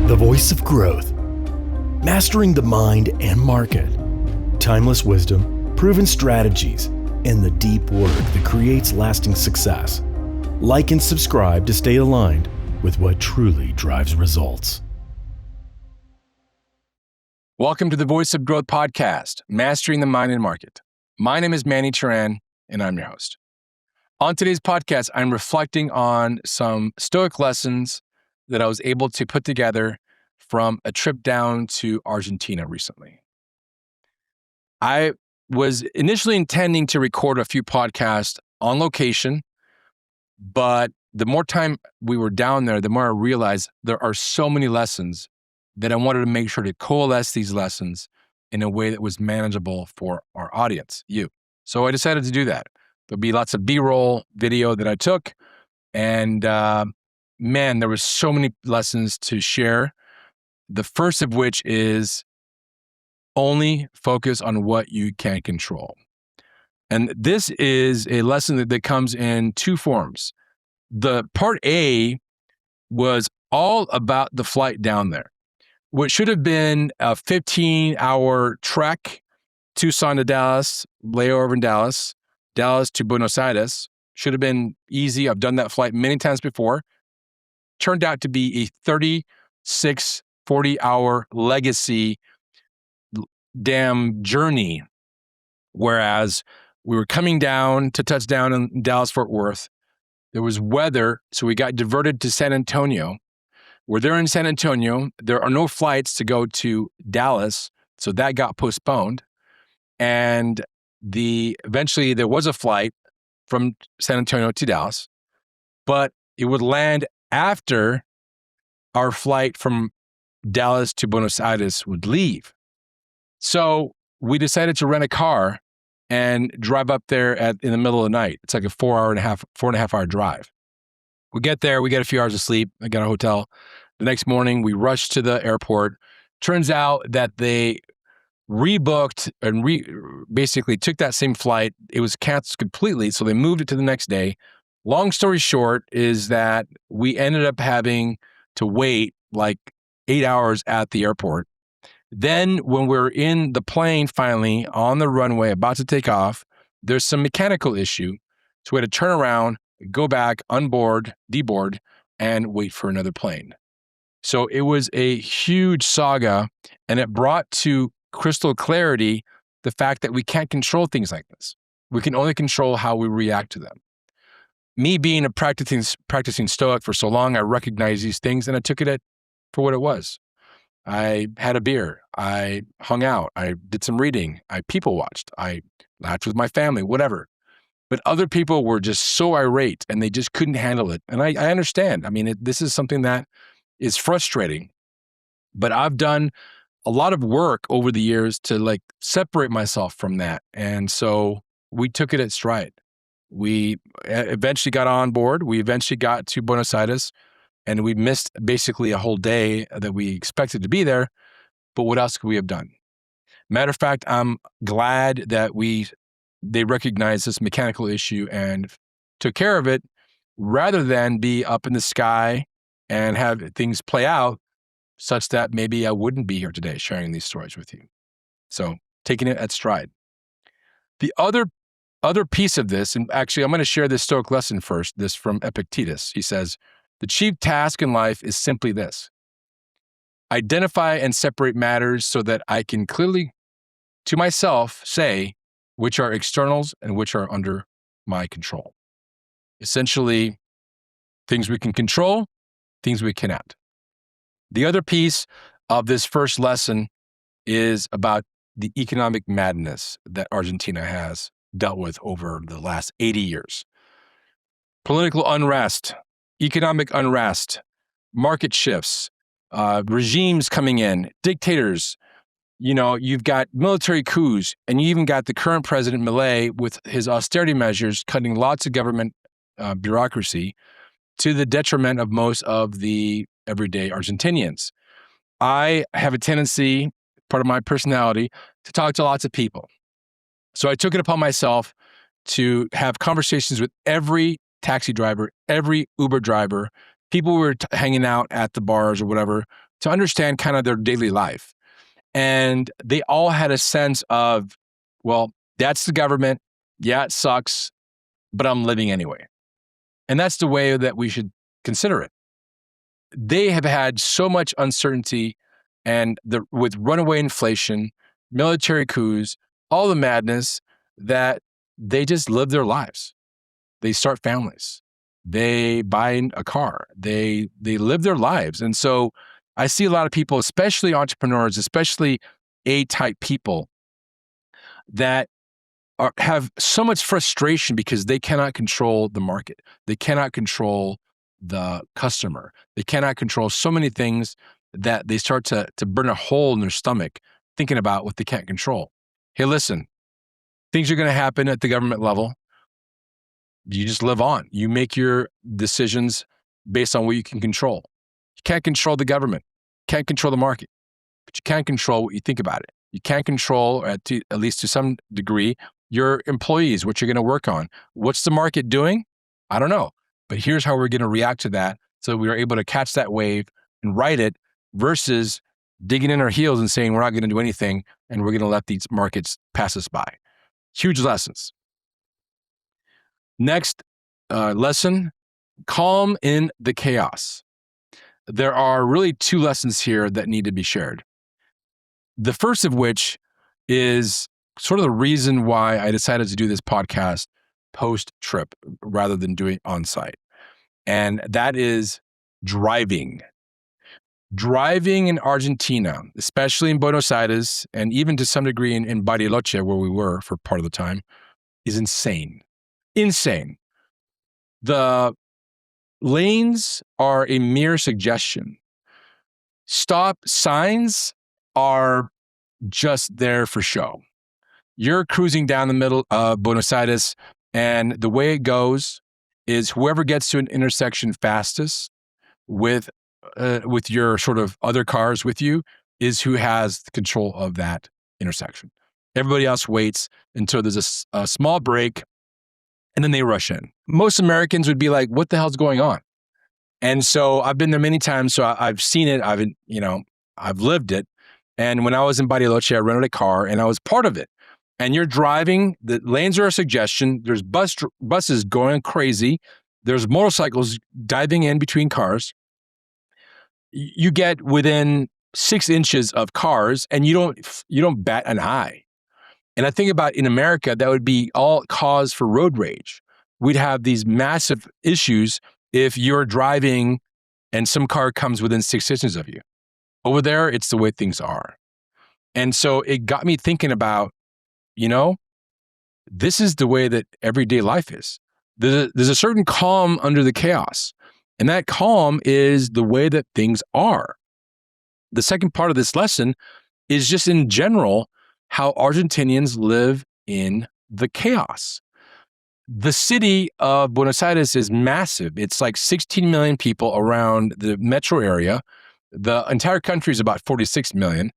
The voice of growth. Mastering the mind and market. Timeless wisdom, proven strategies, and the deep work that creates lasting success. Like and subscribe to stay aligned with what truly drives results. Welcome to the Voice of Growth podcast, Mastering the Mind and Market. My name is Manny Teran, and I'm your host. On today's podcast, I'm reflecting on some Stoic lessons that I was able to put together from a trip down to Argentina recently. I was initially intending to record a few podcasts on location, but the more time we were down there, the more I realized there are so many lessons that I wanted to make sure to coalesce these lessons in a way that was manageable for our audience, you. So I decided to do that. There'll be lots of B-roll video that I took, and man, there was so many lessons to share. The first of which is only focus on what you can control. And this is a lesson that comes in two forms. The part A was all about the flight down there, which should have been a 15-hour trek, Tucson to Dallas, layover in Dallas, Dallas to Buenos Aires. Should have been easy. I've done that flight many times before. Turned out to be a 36, 40-hour legacy damn journey. Whereas we were coming down to touchdown in Dallas-Fort Worth. There was weather, so we got diverted to San Antonio. We're there in San Antonio. There are no flights to go to Dallas, so that got postponed. And eventually there was a flight from San Antonio to Dallas, but it would land after our flight from Dallas to Buenos Aires would leave. So we decided to rent a car and drive up there in the middle of the night. It's like a 4.5 hour drive. We get there, we get a few hours of sleep. I got a hotel. The next morning, we rushed to the airport. Turns out that they rebooked and basically took that same flight. It was canceled completely, so they moved it to the next day. Long story short is that we ended up having to wait like 8 hours at the airport. Then when we're in the plane finally on the runway about to take off, there's some mechanical issue. So we had to turn around, go back, unboard, deboard, and wait for another plane. So it was a huge saga, and it brought to crystal clarity the fact that we can't control things like this. We can only control how we react to them. Me being a practicing Stoic for so long, I recognized these things and I took it for what it was. I had a beer. I hung out. I did some reading. I people watched. I laughed with my family, whatever. But other people were just so irate and they just couldn't handle it. And I understand. I mean, this is something that is frustrating, but I've done a lot of work over the years to separate myself from that. And so we took it at stride. We eventually got on board. We eventually got to Buenos Aires, and we missed basically a whole day that we expected to be there. But what else could we have done? Matter of fact, I'm glad that they recognized this mechanical issue and took care of it rather than be up in the sky and have things play out such that maybe I wouldn't be here today sharing these stories with you. So taking it at stride. The other piece of this, and actually I'm going to share this Stoic lesson first, this from Epictetus. He says, the chief task in life is simply this: identify and separate matters so that I can clearly to myself say which are externals and which are under my control. Essentially, things we can control, things we cannot. The other piece of this first lesson is about the economic madness that Argentina has dealt with over the last 80 years. Political unrest, economic unrest, market shifts, regimes coming in, dictators. You've got military coups, and you even got the current president, Milei, with his austerity measures, cutting lots of government bureaucracy to the detriment of most of the everyday Argentinians. I have a tendency, part of my personality, to talk to lots of people. So I took it upon myself to have conversations with every taxi driver, every Uber driver, people who were hanging out at the bars or whatever, to understand kind of their daily life. And they all had a sense of, well, that's the government. Yeah, it sucks, but I'm living anyway. And that's the way that we should consider it. They have had so much uncertainty and with runaway inflation, military coups, all the madness, that they just live their lives. They start families. They buy a car. They live their lives. And so I see a lot of people, especially entrepreneurs, especially A-type people, that have so much frustration because they cannot control the market. They cannot control the customer. They cannot control so many things that they start to burn a hole in their stomach thinking about what they can't control. Hey, listen, things are going to happen at the government level. You just live on. You make your decisions based on what you can control. You can't control the government. You can't control the market, but you can control what you think about it. You can't control, at least to some degree, your employees, what you're going to work on. What's the market doing? I don't know. But here's how we're going to react to that so we are able to catch that wave and ride it versus digging in our heels and saying we're not going to do anything and we're going to let these markets pass us by. Huge lessons. Next lesson, calm in the chaos. There are really two lessons here that need to be shared. The first of which is sort of the reason why I decided to do this podcast post-trip rather than doing it on-site. And that is driving. Driving in Argentina, especially in Buenos Aires, and even to some degree in Bariloche, where we were for part of the time, is insane. Insane. The lanes are a mere suggestion. Stop signs are just there for show. You're cruising down the middle of Buenos Aires, and the way it goes is whoever gets to an intersection fastest with your sort of other cars with you is who has control of that intersection. Everybody else waits until there's a small break, and then they rush in. Most Americans would be like, what the hell's going on? And so I've been there many times, so I've seen it. I've lived it. And when I was in Bariloche, I rented a car and I was part of it. And you're driving, the lanes are a suggestion. There's buses going crazy. There's motorcycles diving in between cars. You get within 6 inches of cars and you don't bat an eye. And I think about in America, that would be all cause for road rage. We'd have these massive issues if you're driving and some car comes within 6 inches of you. Over there, it's the way things are. And so it got me thinking about, this is the way that everyday life is. There's a certain calm under the chaos. And that calm is the way that things are. The second part of this lesson is just in general, how Argentinians live in the chaos. The city of Buenos Aires is massive. It's like 16 million people around the metro area. The entire country is about 46 million.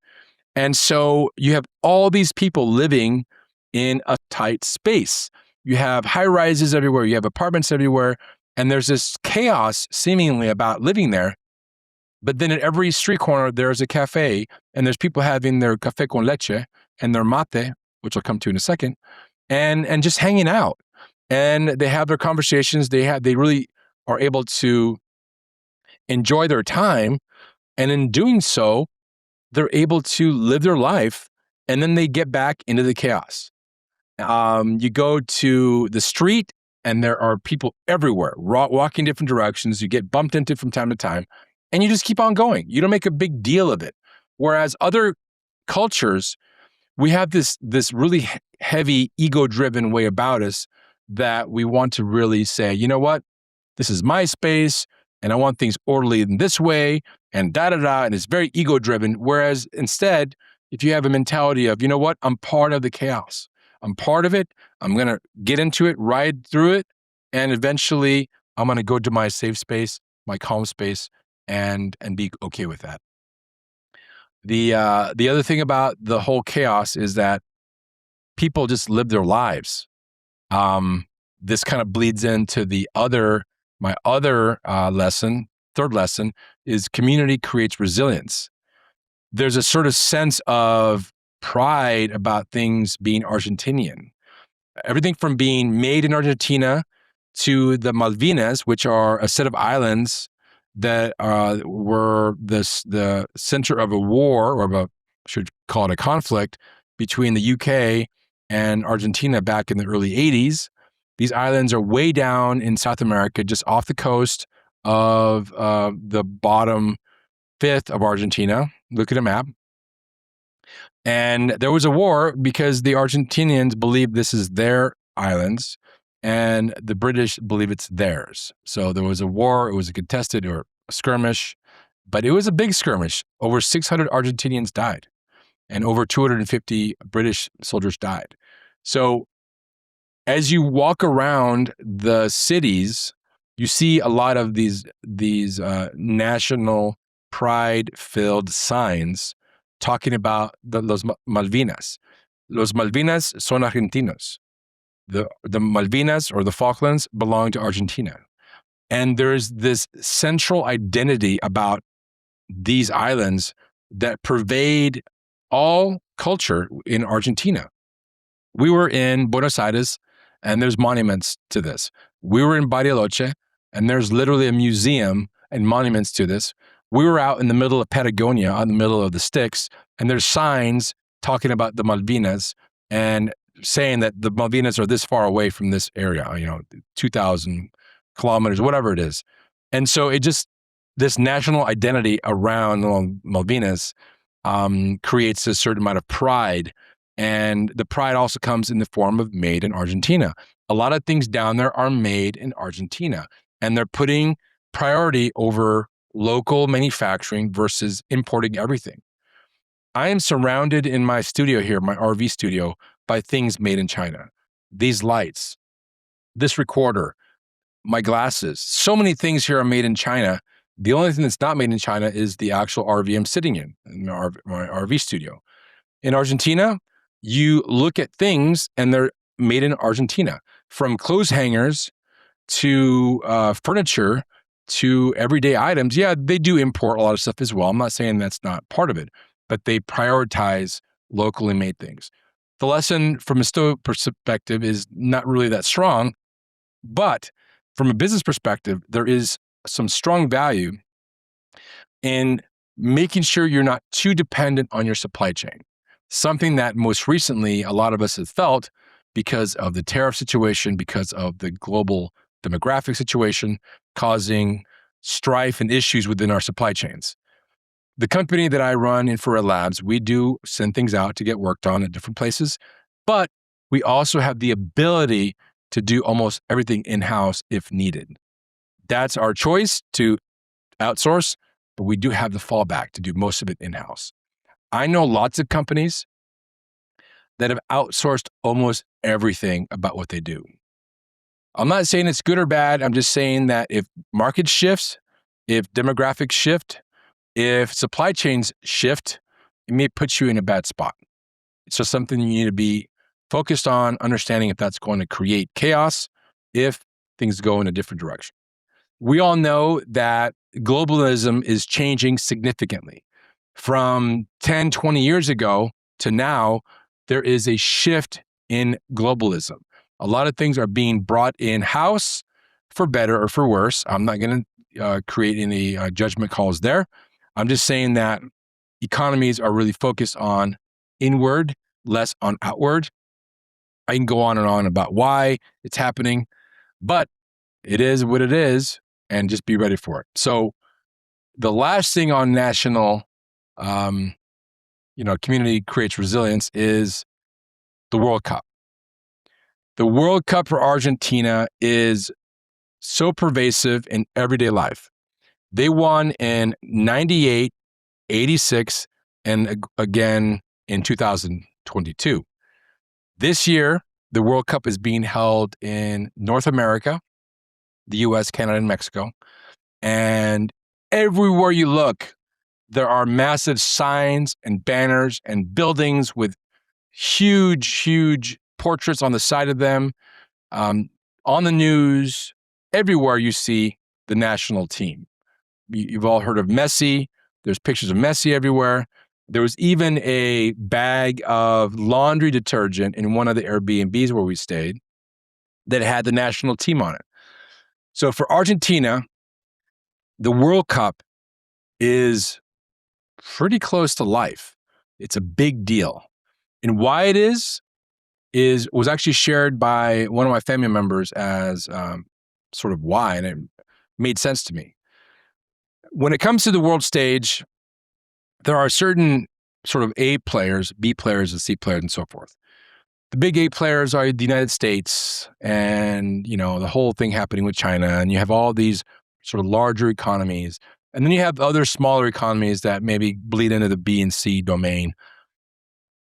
And so you have all these people living in a tight space. You have high rises everywhere. You have apartments everywhere. And there's this chaos seemingly about living there. But then at every street corner, there's a cafe and there's people having their café con leche and their mate, which I'll come to in a second, and just hanging out. And they have their conversations. They really are able to enjoy their time. And in doing so, they're able to live their life, and then they get back into the chaos. You go to the street, and there are people everywhere walking different directions. You get bumped into from time to time, and you just keep on going. You don't make a big deal of it. Whereas other cultures, we have this really heavy ego-driven way about us that we want to really say, you know what? This is my space, and I want things orderly in this way, and da-da-da, and it's very ego-driven. Whereas instead, if you have a mentality of, you know what, I'm part of the chaos. I'm part of it. I'm going to get into it, ride through it, and eventually I'm going to go to my safe space, my calm space, and be okay with that. The other thing about the whole chaos is that people just live their lives. This kind of bleeds into my other lesson, third lesson is community creates resilience. There's a sort of sense of pride about things being Argentinian. Everything from being made in Argentina to the Malvinas, which are a set of islands that were the center of a war, or should call it a conflict, between the UK and Argentina back in the early 80s. These islands are way down in South America, just off the coast of the bottom fifth of Argentina. Look at a map. And there was a war because the Argentinians believe this is their islands and the British believe it's theirs. So there was a war. It was a contested or a skirmish, but it was a big skirmish. Over 600 Argentinians died and over 250 British soldiers died. So as you walk around the cities, you see a lot of these national pride-filled signs talking about los Malvinas. Los Malvinas son argentinos. The Malvinas or the Falklands belong to Argentina. And there's this central identity about these islands that pervade all culture in Argentina. We were in Buenos Aires, and there's monuments to this. We were in Bariloche, and there's literally a museum and monuments to this. We were out in the middle of Patagonia, out in the middle of the sticks, and there's signs talking about the Malvinas and saying that the Malvinas are this far away from this area, 2,000 kilometers, whatever it is. And so this national identity around the Malvinas creates a certain amount of pride. And the pride also comes in the form of made in Argentina. A lot of things down there are made in Argentina, and they're putting priority over local manufacturing versus importing everything. I am surrounded in my studio here, my RV studio, by things made in China. These lights, this recorder, my glasses, so many things here are made in China. The only thing that's not made in China is the actual RV I'm sitting in my RV studio. In Argentina, you look at things and they're made in Argentina, from clothes hangers to furniture to everyday items. Yeah, they do import a lot of stuff as well. I'm not saying that's not part of it, but they prioritize locally made things. The lesson from a Stoic perspective is not really that strong, but from a business perspective, there is some strong value in making sure you're not too dependent on your supply chain. Something that most recently a lot of us have felt because of the tariff situation, because of the global demographic situation, causing strife and issues within our supply chains. The company that I run, Infrared Labs, we do send things out to get worked on at different places, but we also have the ability to do almost everything in-house if needed. That's our choice to outsource, but we do have the fallback to do most of it in-house. I know lots of companies that have outsourced almost everything about what they do. I'm not saying it's good or bad. I'm just saying that if market shifts, if demographics shift, if supply chains shift, it may put you in a bad spot. It's just something you need to be focused on, understanding if that's going to create chaos, if things go in a different direction. We all know that globalism is changing significantly. From 10, 20 years ago to now, there is a shift in globalism. A lot of things are being brought in-house for better or for worse. I'm not going to create any judgment calls there. I'm just saying that economies are really focused on inward, less on outward. I can go on and on about why it's happening, but it is what it is, and just be ready for it. So the last thing on national, community creates resilience is the World Cup. The World Cup for Argentina is so pervasive in everyday life. They won in 98, 86, and again in 2022. This year, the World Cup is being held in North America, the US, Canada, and Mexico. And everywhere you look, there are massive signs and banners and buildings with huge, huge portraits on the side of them. On the news, everywhere you see the national team. you've all heard of Messi. There's pictures of Messi everywhere. There was even a bag of laundry detergent in one of the Airbnbs where we stayed that had the national team on it. So for Argentina, the World Cup is pretty close to life. It's a big deal. And why it was actually shared by one of my family members as sort of why, and it made sense to me. When it comes to the world stage, there are certain sort of A players, B players, and C players, and so forth. The big A players are the United States and, the whole thing happening with China, and you have all these sort of larger economies. And then you have other smaller economies that maybe bleed into the B and C domain.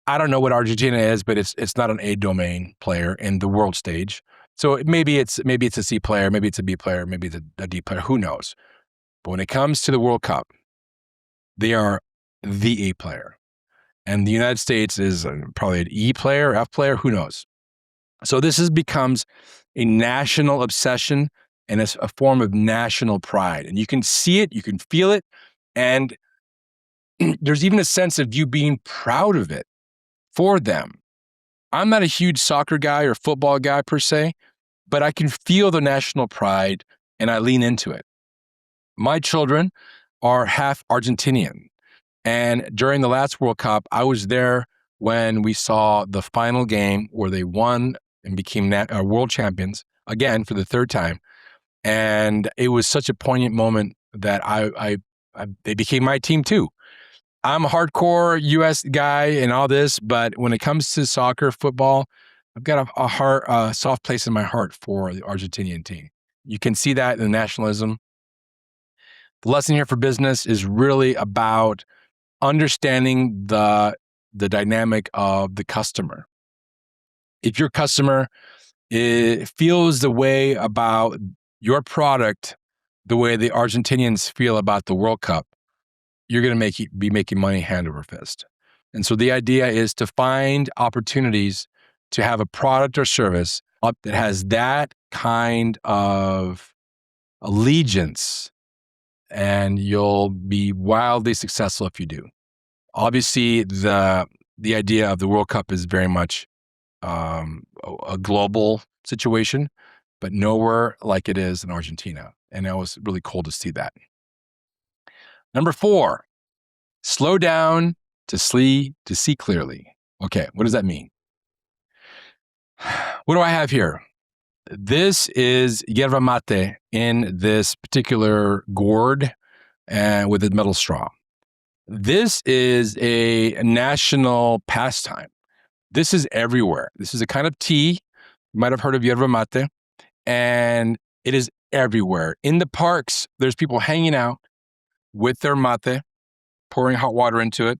I don't know what Argentina is, but it's not an A domain player in the world stage. So maybe it's a C player, maybe it's a B player, maybe it's a D player, who knows? But when it comes to the World Cup, they are the A player. And the United States is probably an E player, F player, who knows? So this becomes a national obsession and it's a form of national pride. And you can see it, you can feel it, and there's even a sense of you being proud of it for them. I'm not a huge soccer guy or football guy per se, but I can feel the national pride and I lean into it. My children are half Argentinian. And during the last World Cup, I was there when we saw the final game where they won and became world champions again for the third time. And it was such a poignant moment that they became my team too. I'm a hardcore US guy and all this, but when it comes to soccer, football, I've got a soft place in my heart for the Argentinian team. You can see that in the nationalism. The lesson here for business is really about understanding the dynamic of the customer. If your customer feels the way about your product the way the Argentinians feel about the World Cup, you're going to be making money hand over fist. And so the idea is to find opportunities to have a product or service that has that kind of allegiance, and you'll be wildly successful if you do. Obviously, the idea of the World Cup is very much a global situation, but nowhere like it is in Argentina. And it was really cool to see that. Number 4, slow down to see clearly. Okay, what does that mean? What do I have here? This is yerba mate in this particular gourd with a metal straw. This is a national pastime. This is everywhere. This is a kind of tea. You might have heard of yerba mate. And it is everywhere. In the parks, there's people hanging out with their mate, pouring hot water into it,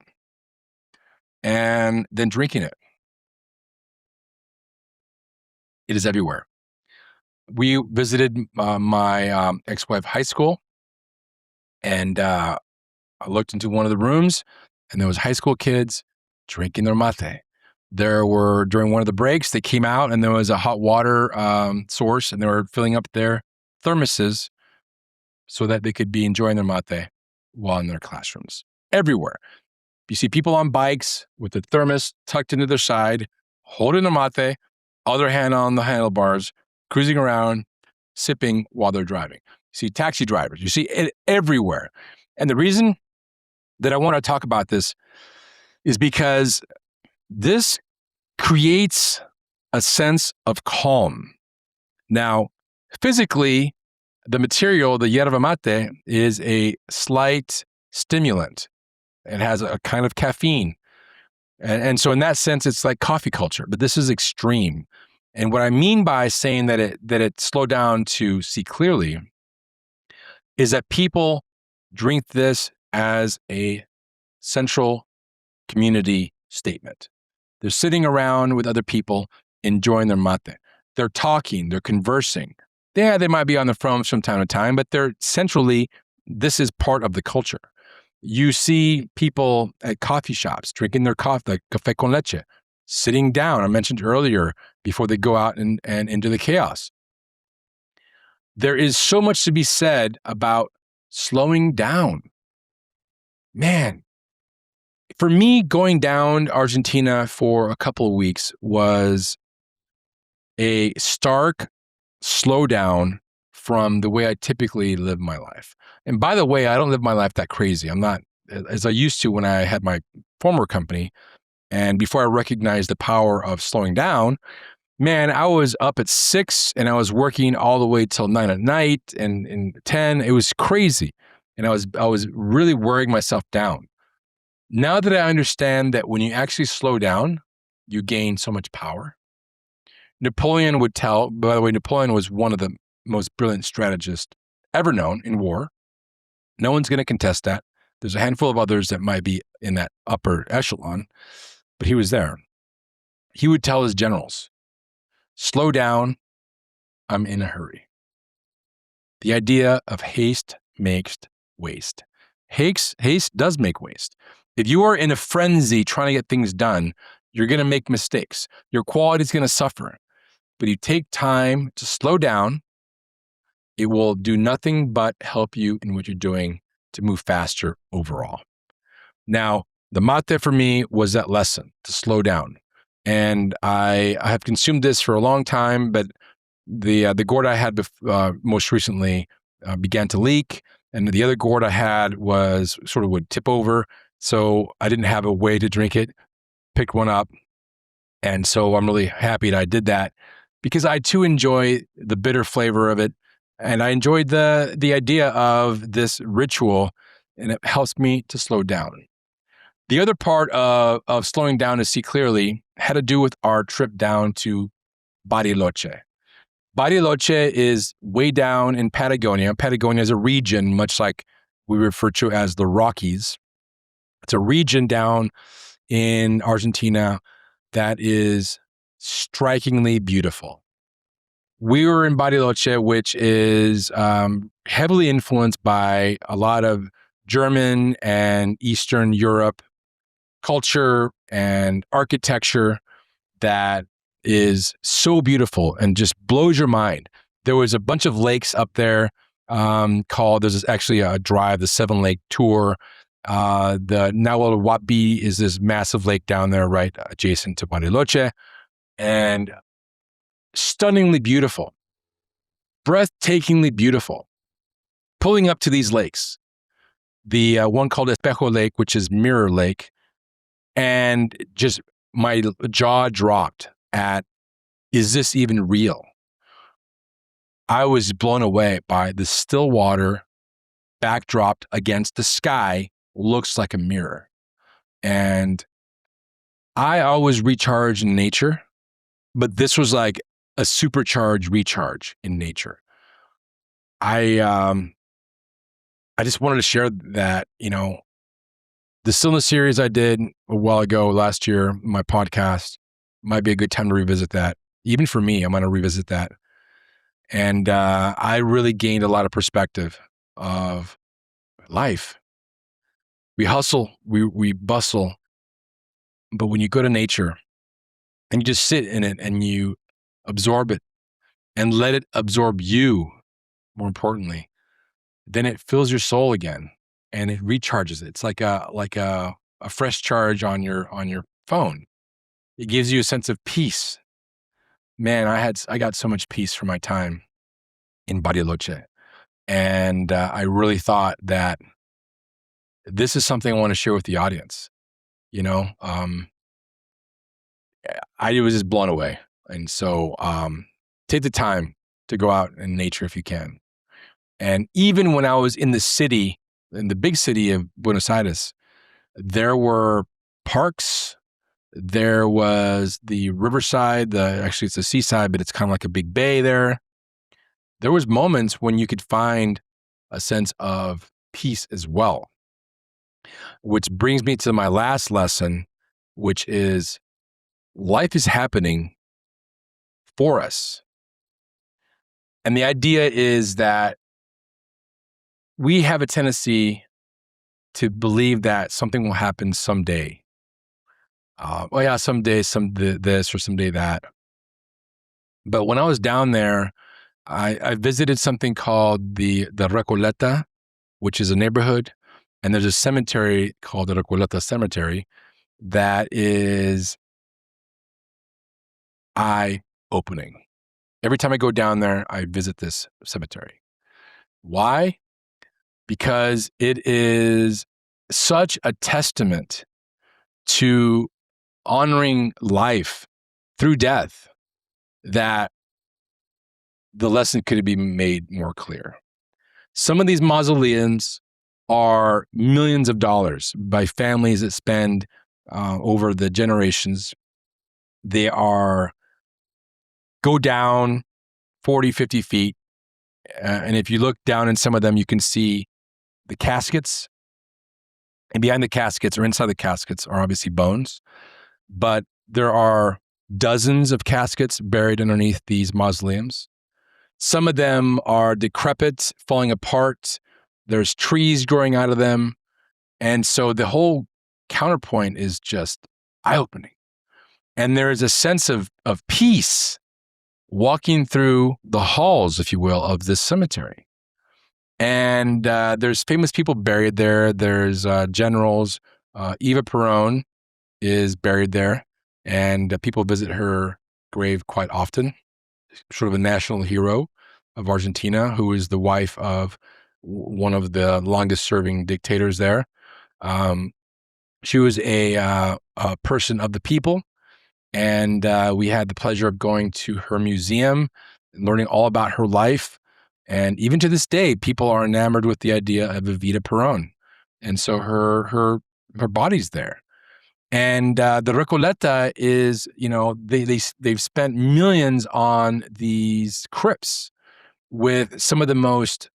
and then drinking it. It is everywhere. We visited my ex-wife high school, and I looked into one of the rooms, and there was high school kids drinking their mate. There were, during one of the breaks, they came out, and there was a hot water source, and they were filling up their thermoses so that they could be enjoying their mate while in their classrooms. Everywhere. You see people on bikes with the thermos tucked into their side, holding their mate, other hand on the handlebars, cruising around, sipping while they're driving. You see taxi drivers. You see it everywhere. And the reason that I want to talk about this is because this creates a sense of calm. Now, physically, the material, the yerba mate, is a slight stimulant. It has a kind of caffeine. And so in that sense, it's like coffee culture, but this is extreme. And what I mean by saying that it slowed down to see clearly is that people drink this as a central community statement. They're sitting around with other people enjoying their mate. They're talking, they're conversing. Yeah, they might be on the phone from time to time, but they're centrally, this is part of the culture. You see people at coffee shops drinking their coffee, like café con leche, sitting down, I mentioned earlier, before they go out and into the chaos. There is so much to be said about slowing down. Man, for me, going down to Argentina for a couple of weeks was a stark slowdown from the way I typically live my life. And by the way, I don't live my life that crazy. I'm not as I used to when I had my former company. And before I recognized the power of slowing down, man, I was up at 6 and I was working all the way till 9 at night and 10. It was crazy. And I was really wearing myself down. Now that I understand that when you actually slow down, you gain so much power. Napoleon would tell, by the way, Napoleon was one of the most brilliant strategists ever known in war. No one's going to contest that. There's a handful of others that might be in that upper echelon, but he was there. He would tell his generals, slow down, I'm in a hurry. The idea of haste makes waste. Haste does make waste. If you are in a frenzy trying to get things done, you're going to make mistakes. Your quality is going to suffer. But you take time to slow down, it will do nothing but help you in what you're doing to move faster overall. Now, the mate for me was that lesson, to slow down. And I have consumed this for a long time, but the gourd I had most recently began to leak, and the other gourd I had was sort of would tip over, so I didn't have a way to drink it. Picked one up, and so I'm really happy that I did that because I too enjoy the bitter flavor of it, and I enjoyed the idea of this ritual, and it helps me to slow down. The other part of slowing down to see clearly had to do with our trip down to Bariloche. Bariloche is way down in Patagonia. Patagonia is a region, much like we refer to as the Rockies. It's a region down in Argentina that is strikingly beautiful. We were in Bariloche, which is heavily influenced by a lot of German and Eastern Europe culture and architecture that is so beautiful and just blows your mind. There was a bunch of lakes up there there's actually a drive, the 7-Lake Tour. The Nahuel Huapi is this massive lake down there, right adjacent to Bariloche, and stunningly beautiful, breathtakingly beautiful. Pulling up to these lakes, the one called Espejo Lake, which is Mirror Lake, and just my jaw dropped at, is this even real? I was blown away by the still water backdropped against the sky, looks like a mirror. And I always recharge in nature, but this was like a supercharged recharge in nature. I just wanted to share that, the Stillness series I did a while ago last year, my podcast, might be a good time to revisit that. Even for me, I'm going to revisit that. And I really gained a lot of perspective of life. We hustle, we bustle, but when you go to nature and you just sit in it and you absorb it and let it absorb you, more importantly, then it fills your soul again and it recharges it. It's like a fresh charge on your phone. It gives you a sense of peace. Man, I got so much peace from my time in Bariloche. And I really thought that this is something I want to share with the audience. I was just blown away. And so take the time to go out in nature if you can. And even when I was in the big city of Buenos Aires, there were parks. There was the riverside. Actually, it's a seaside, but it's kind of like a big bay there. There was moments when you could find a sense of peace as well, which brings me to my last lesson, which is life is happening for us. And the idea is that we have a tendency to believe that something will happen someday. Someday, this or someday that. But when I was down there, I visited something called the Recoleta which is a neighborhood, and there's a cemetery called the Recoleta Cemetery that is eye-opening. Every time I go down there, I visit this cemetery. Why? Because it is such a testament to honoring life through death that the lesson could be made more clear. Some of these mausoleums are millions of dollars by families that spend over the generations. They go down 40, 50 feet. And if you look down in some of them, you can see the caskets. And behind the caskets or inside the caskets are obviously bones. But there are dozens of caskets buried underneath these mausoleums. Some of them are decrepit, falling apart. There's trees growing out of them. And so the whole counterpoint is just eye-opening. And there is a sense of peace walking through the halls, if you will, of this cemetery. And there's famous people buried there. There's generals. Eva Perón is buried there. And people visit her grave quite often. Sort of a national hero of Argentina, who is the wife of one of the longest serving dictators there. She was a person of the people. And we had the pleasure of going to her museum, learning all about her life. And even to this day, people are enamored with the idea of Evita Perón. And so her body's there. And the Recoleta is, they've spent millions on these crypts with some of the most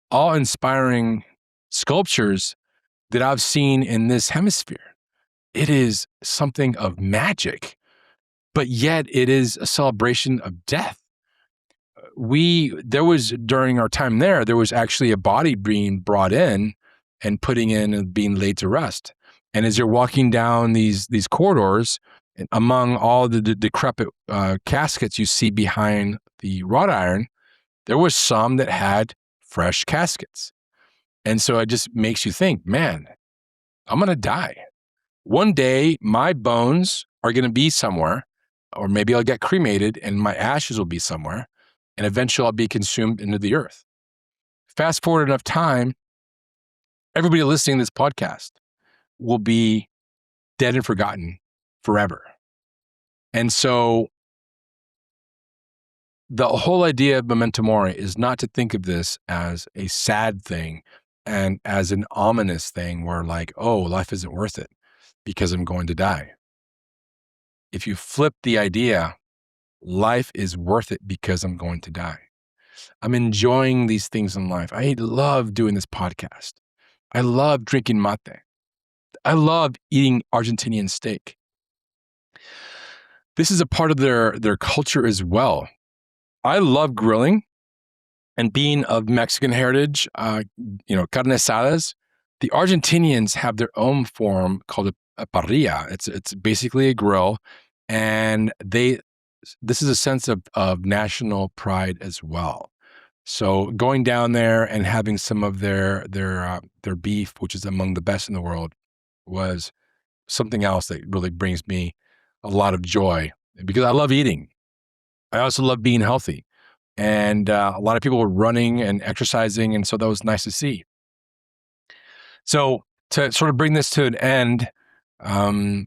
awe-inspiring sculptures that I've seen in this hemisphere. It is something of magic, but yet it is a celebration of death. During our time there was actually a body being brought in and putting in and being laid to rest. And as you're walking down these corridors, among all the decrepit caskets you see behind the wrought iron, there was some that had fresh caskets. And so it just makes you think, man, I'm going to die. One day, my bones are going to be somewhere, or maybe I'll get cremated and my ashes will be somewhere, and eventually I'll be consumed into the earth. Fast forward enough time, everybody listening to this podcast will be dead and forgotten forever. And so the whole idea of memento mori is not to think of this as a sad thing and as an ominous thing where like, oh, life isn't worth it because I'm going to die. If you flip the idea, life is worth it because I'm going to die. I'm enjoying these things in life. I love doing this podcast. I love drinking mate. I love eating Argentinian steak. This is a part of their culture as well. I love grilling, and being of Mexican heritage, carne asadas. The Argentinians have their own form called a parrilla. It's basically a grill, and this is a sense of national pride as well. So going down there and having some of their beef, which is among the best in the world, was something else that really brings me a lot of joy because I love eating. I also love being healthy. And a lot of people were running and exercising, and so that was nice to see. So to sort of bring this to an end, a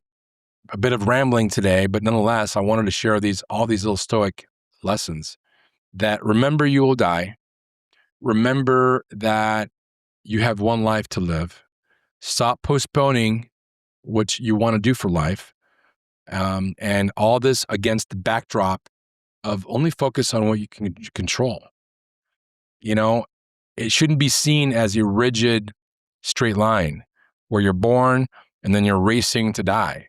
bit of rambling today, but nonetheless, I wanted to share all these little Stoic lessons that remember you will die. Remember that you have one life to live. Stop postponing what you want to do for life. And all this against the backdrop of only focus on what you can control. It shouldn't be seen as a rigid straight line where you're born and then you're racing to die.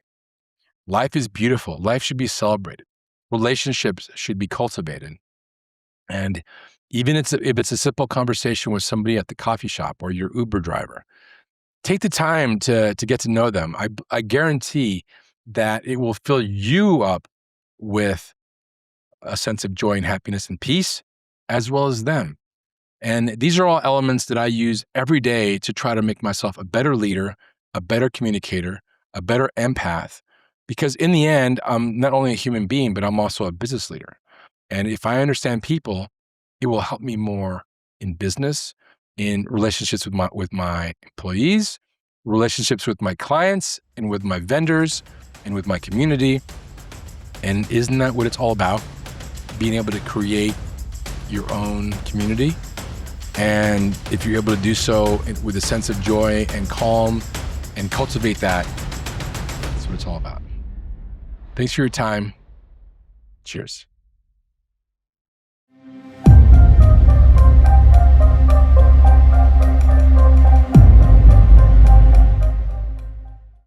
Life is beautiful. Life should be celebrated. Relationships should be cultivated. And even if it's a simple conversation with somebody at the coffee shop or your Uber driver, take the time to get to know them. I guarantee that it will fill you up with a sense of joy and happiness and peace, as well as them. And these are all elements that I use every day to try to make myself a better leader, a better communicator, a better empath. Because in the end, I'm not only a human being, but I'm also a business leader. And if I understand people, it will help me more in business, in relationships with my employees, relationships with my clients, and with my vendors, and with my community. And isn't that what it's all about? Being able to create your own community. And if you're able to do so with a sense of joy and calm and cultivate that, that's what it's all about. Thanks for your time. Cheers.